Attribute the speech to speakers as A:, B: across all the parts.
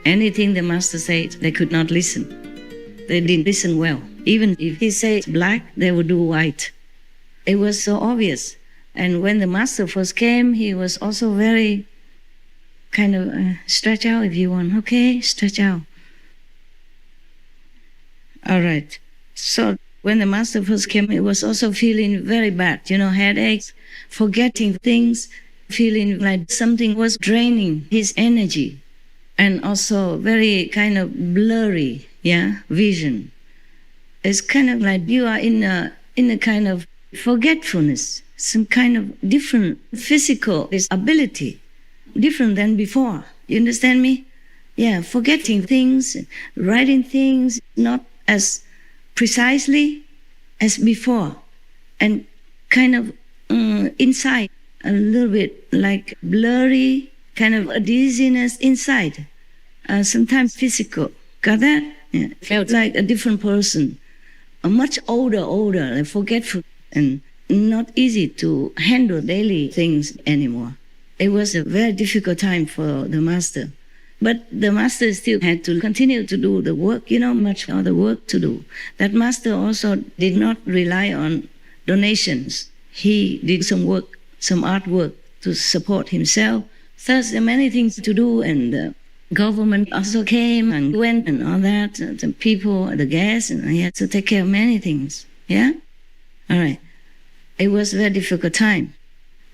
A: Anything the master said, they could not listen. They didn't listen well. Even if he said black, they would do white. It was so obvious. And when the master first came, he was also very kind of stretch out if you want. Okay, stretch out. All right. So when the master first came, he was also feeling very bad, headaches, forgetting things, feeling like something was draining his energy, and also very kind of blurry, vision. It's kind of like you are in a kind of forgetfulness, some kind of different physical ability, different than before. You understand me? Yeah, forgetting things, writing things, not as precisely as before, and kind of inside, a little bit like blurry, kind of a dizziness inside, sometimes physical. Got that? Yeah. Felt like a different person, a much older, like forgetful, and not easy to handle daily things anymore. It was a very difficult time for the master. But the master still had to continue to do the work, much other work to do. That master also did not rely on donations. He did some work, some artwork to support himself. Thus, there are many things to do, and the government also came and went and all that, the people, the guests, and he had to take care of many things. Yeah? All right. It was a very difficult time.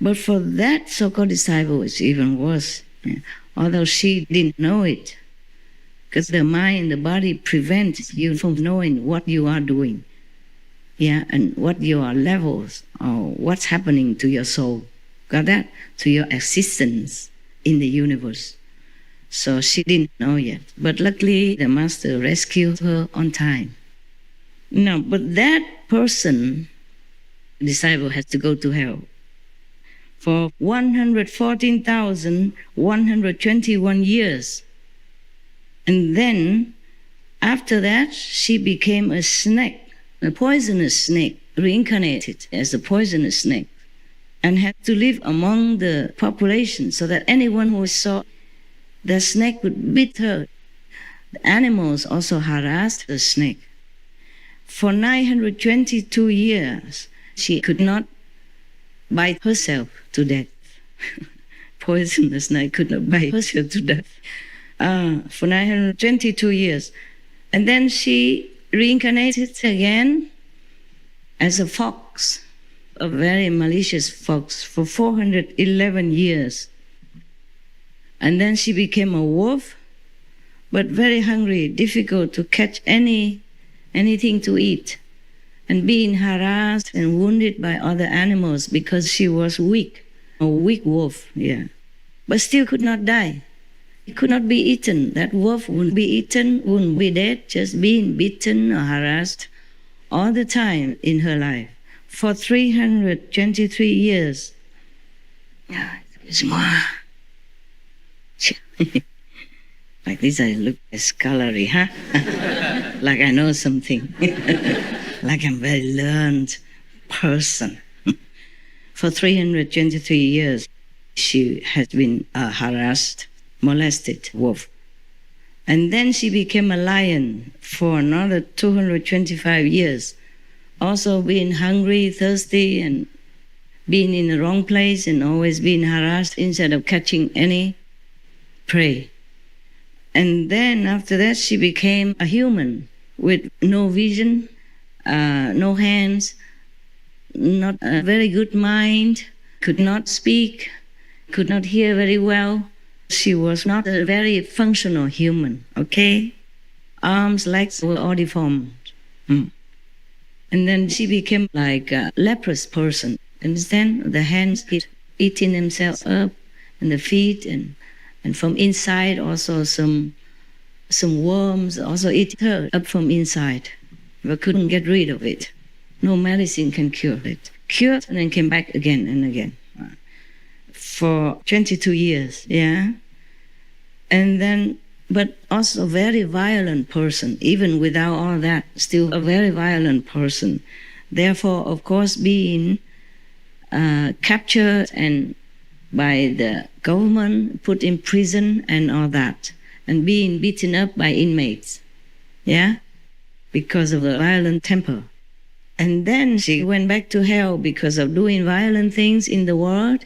A: But for that so-called disciple, it's even worse. Yeah. Although she didn't know it, because the mind, the body prevents you from knowing what you are doing, and what your levels or what's happening to your soul. Got that? To your existence in the universe. So she didn't know yet. But luckily, the master rescued her on time. Now, but that person, disciple, has to go to hell for 114,121 years. And then, after that, she became a snake, a poisonous snake, reincarnated as a poisonous snake, and had to live among the population so that anyone who saw the snake would beat her. The animals also harassed the snake. For 922 years, she could not bite herself to death. Poisonous snake could not bite herself to death. For 922 years. And then she reincarnated again as a fox, a very malicious fox, for 411 years. And then she became a wolf, but very hungry, difficult to catch anything to eat, and being harassed and wounded by other animals because she was weak, a weak wolf, but still could not die. It could not be eaten. That wolf wouldn't be eaten, wouldn't be dead, just being beaten or harassed all the time in her life for 323 years. Like this, I look scholarly, huh? Like I know something. Like I'm a very learned person. For 323 years, she has been harassed, molested wolf. And then she became a lion for another 225 years, also being hungry, thirsty, and being in the wrong place and always being harassed instead of catching any prey. And then after that, she became a human with no vision, no hands, not a very good mind, could not speak, could not hear very well. She was not a very functional human, okay? Arms, legs were all deformed. And then she became like a leprous person, understand? The hands keep eating themselves up, and the feet, and from inside also some worms also eat her up from inside, but couldn't get rid of it. No medicine can cure it. Cured and then came back again and again. For 22 years, And then, but also a very violent person, even without all that, still a very violent person. Therefore, of course, being captured and by the government, put in prison and all that. and being beaten up by inmates, yeah, because of a violent temper. And then she went back to hell because of doing violent things in the world.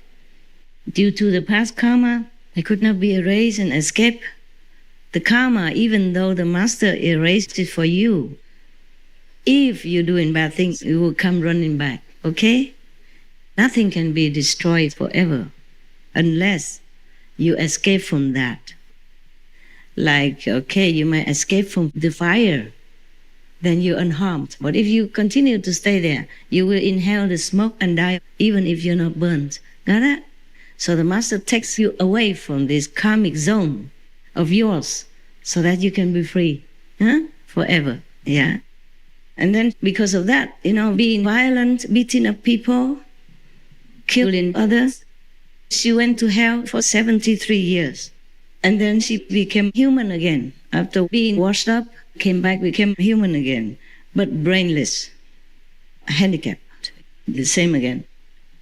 A: Due to the past karma, it could not be erased and escape the karma, even though the master erased it for you. If you're doing bad things, you will come running back, okay? Nothing can be destroyed forever unless you escape from that. Like, okay, you might escape from the fire, then you're unharmed. But if you continue to stay there, you will inhale the smoke and die even if you're not burnt. Got that? So the master takes you away from this karmic zone of yours so that you can be free, forever, yeah? And then because of that, being violent, beating up people, killing others, she went to hell for 73 years. And then she became human again. After being washed up, came back, became human again, but brainless, handicapped, the same again.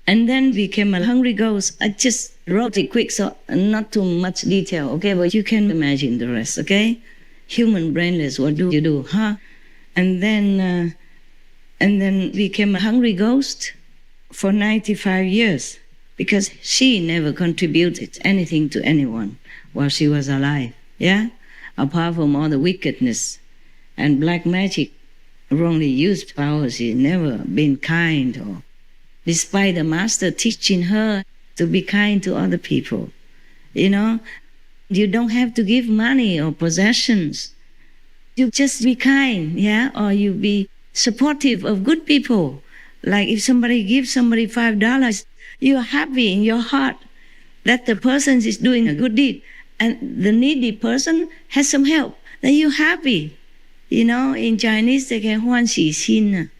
A: And then became a hungry ghost. I just wrote it quick, so not too much detail, okay? But you can imagine the rest, okay? Human brainless, what do you do, huh? And then became a hungry ghost for 95 years because she never contributed anything to anyone while she was alive, yeah? Apart from all the wickedness and black magic, wrongly used power, she never been kind, or despite the master teaching her to be kind to other people. You don't have to give money or possessions. You just be kind, yeah? Or you be supportive of good people. Like if somebody gives somebody $5, you're happy in your heart that the person is doing a good deed and the needy person has some help. Then you're happy. In Chinese they get 欢喜心,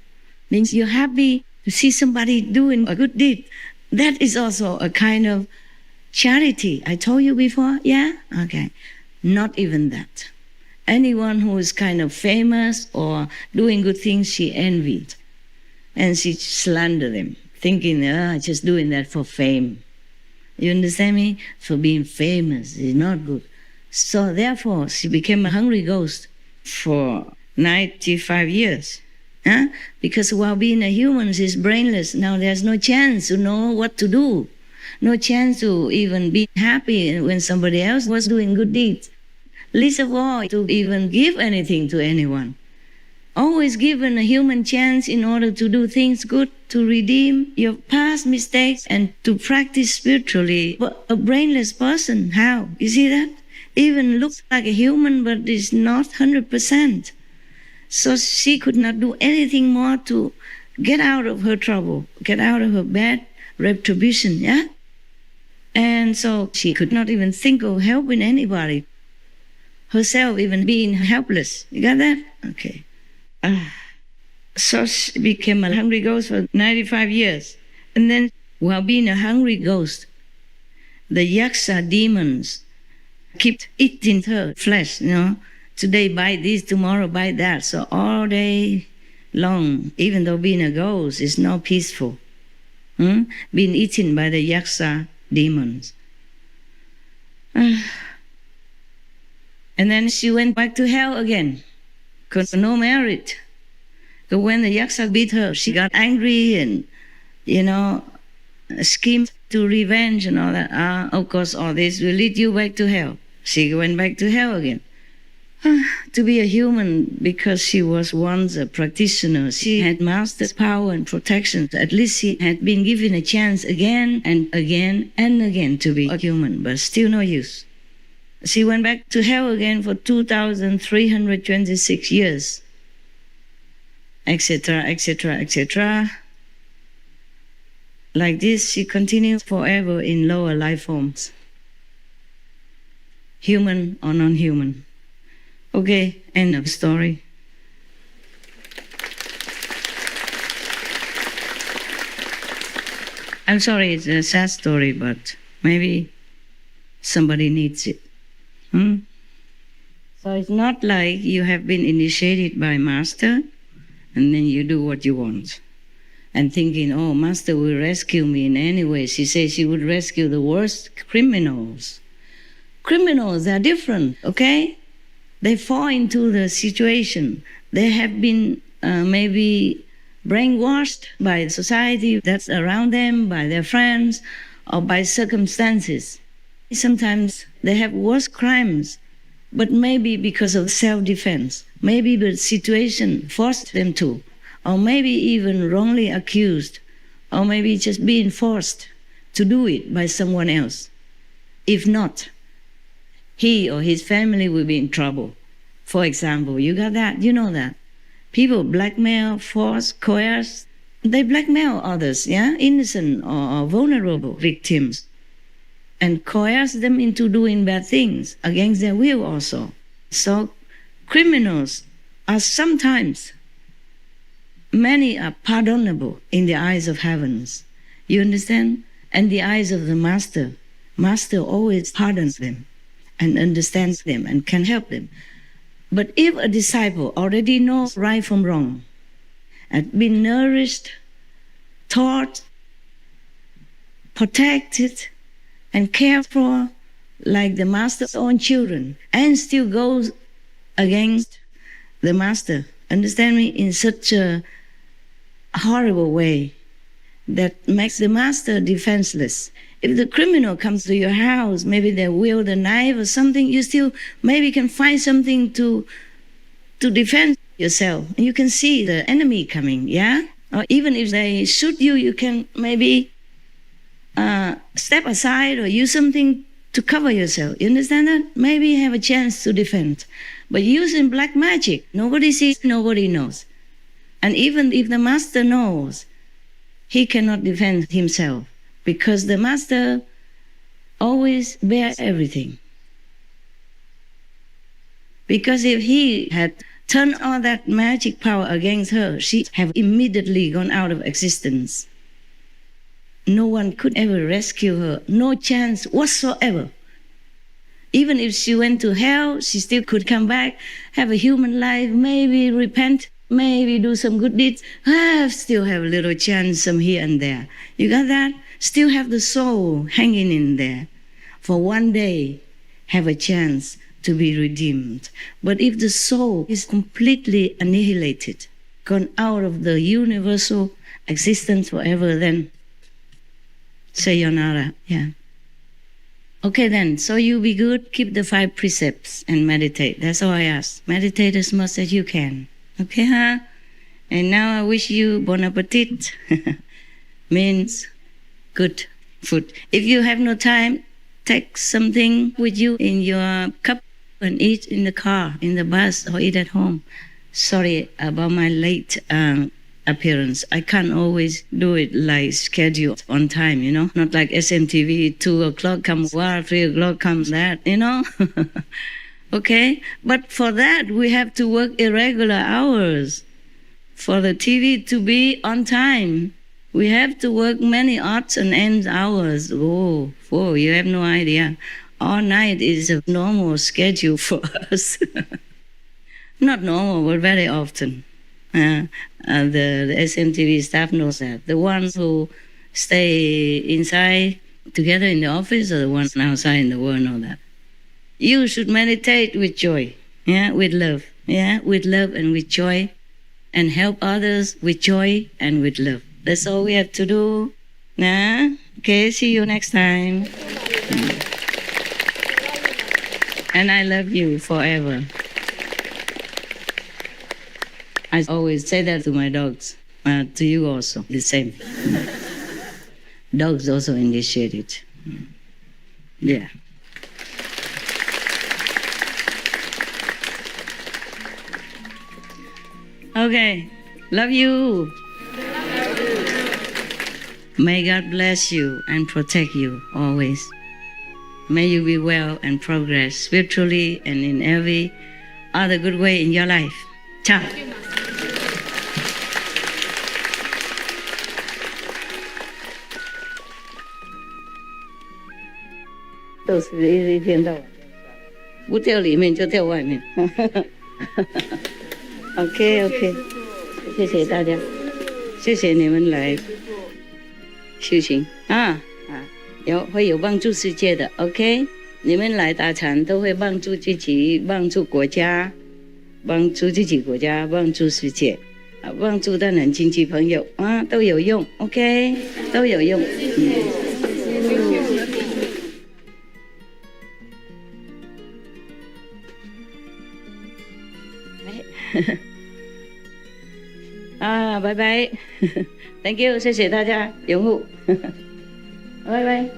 A: means you're happy to see somebody doing a good deed. That is also a kind of charity. I told you before, yeah? Okay. Not even that. Anyone who is kind of famous or doing good things, she envied. And she slandered them, thinking, just doing that for fame. You understand me? For being famous is not good. So therefore, she became a hungry ghost for 95 years. Because while being a human, she's brainless. Now there's no chance to know what to do. No chance to even be happy when somebody else was doing good deeds. Least of all, to even give anything to anyone. Always given a human chance in order to do things good, to redeem your past mistakes and to practice spiritually. But a brainless person, how? You see that? Even looks like a human, but is not 100%. So she could not do anything more to get out of her trouble, get out of her bad retribution, yeah? And so she could not even think of helping anybody. Herself even being helpless. You got that? Okay. So she became a hungry ghost for 95 years. And then while being a hungry ghost, the yaksa demons kept eating her flesh, Today buy this, tomorrow buy that. So all day long, even though being a ghost is not peaceful, being eaten by the yaksa demons. And then she went back to hell again, because no merit. But when the yaksa beat her, she got angry and, schemed to revenge and all that. Of course, all this will lead you back to hell. She went back to hell again. To be a human, because she was once a practitioner, she had mastered power and protection. At least she had been given a chance again and again and again to be a human, but still no use. She went back to hell again for 2,326 years, etc., etc., etc. Like this, she continues forever in lower life forms, human or non-human. Okay, end of story. I'm sorry, it's a sad story, but maybe somebody needs it. So it's not like you have been initiated by Master and then you do what you want. And thinking, oh, Master will rescue me in any way. She says she would rescue the worst criminals. criminals are different, okay? They fall into the situation. They have been maybe brainwashed by society that's around them, by their friends, or by circumstances. Sometimes they have worse crimes, but maybe because of self-defense. Maybe the situation forced them to, or maybe even wrongly accused, or maybe just being forced to do it by someone else. If not, he or his family will be in trouble. For example, you got that, you know that. People blackmail, force, coerce. They blackmail others, yeah, innocent or vulnerable victims, and coerce them into doing bad things against their will also. So criminals are sometimes, many are pardonable in the eyes of heavens. You understand? And the eyes of the Master. Master always pardons them and understands them and can help them. But if a disciple already knows right from wrong, and been nourished, taught, protected, and cared for like the Master's own children, and still goes against the Master, understand me, in such a horrible way that makes the Master defenseless. If the criminal comes to your house, maybe they wield a knife or something, you still maybe can find something to defend yourself. And you can see the enemy coming, yeah? Or even if they shoot you, you can maybe step aside or use something to cover yourself. You understand that? Maybe you have a chance to defend. But using black magic, nobody sees, nobody knows. And even if the Master knows, he cannot defend himself, because the Master always bears everything. Because if he had turned all that magic power against her, she'd have immediately gone out of existence. No one could ever rescue her, no chance whatsoever. Even if she went to hell, she still could come back, have a human life, maybe repent, maybe do some good deeds, still have a little chance some here and there. You got that? Still have the soul hanging in there. For one day, have a chance to be redeemed. But if the soul is completely annihilated, gone out of the universal existence forever, then sayonara, yeah. Okay then, so you be good, keep the 5 precepts and meditate. That's all I ask. Meditate as much as you can. Okay, huh? And now I wish you bon appetit. Means good food. If you have no time, take something with you in your cup and eat in the car, in the bus, or eat at home. Sorry about my late appearance. I can't always do it like scheduled on time, you know? Not like SMTV, 2 o'clock comes war, 3 o'clock comes that, you know? Okay? But for that, we have to work irregular hours. For the TV to be on time, we have to work many odds and ends hours. Oh, you have no idea. All night is a normal schedule for us. Not normal, but very often. The SMTV staff knows that. The ones who stay inside together in the office or the ones outside in the world know that. You should meditate with joy, yeah, with love, yeah, with love and with joy, and help others with joy and with love. That's all we have to do. Nah? Okay, see you next time. And I love you forever. I always say that to my dogs, to you also, the same. Dogs also initiate it. Yeah. Okay, love you. May God bless you and protect you always. May you be well and progress spiritually and in every other good way in your life. Ciao.都是一天到晚，不掉里面就掉外面。OK， 谢谢大家，谢谢你们来修行会有帮助世界的。OK，你们来打禅都会帮助自己，帮助国家，帮助自己国家，帮助世界，帮助他人亲戚朋友啊，都有用 ，OK， 都有用。啊，拜拜 ，Thank you， 谢谢大家拥护，拜拜。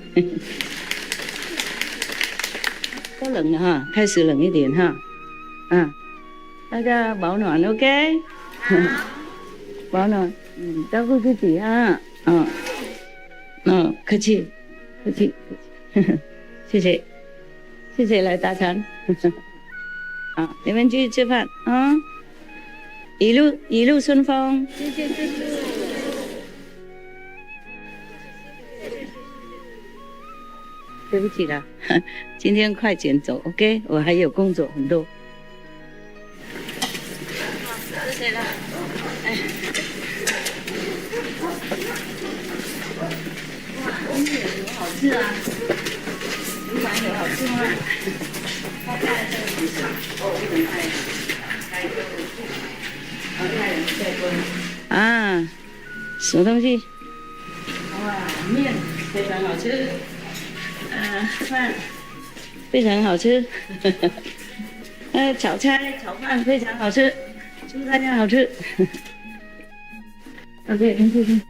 A: 都冷了哈，开始冷一点哈，大家保暖 ，OK， 保暖，照顾自己啊，客气，谢谢，谢谢来打禅，好，你们继续吃饭啊，一路顺风，谢谢师父。对不起啦，今天快点走 ，OK， 我还有工作很多。谢谢了。哇，东西有好吃啊！鱼丸有好吃吗？他带这个其实，我不能开一个太阳在关。啊，什么东西？哇，面非常好吃。饭非常好吃，炒菜炒饭非常好吃，祝大家好吃。OK， 谢谢。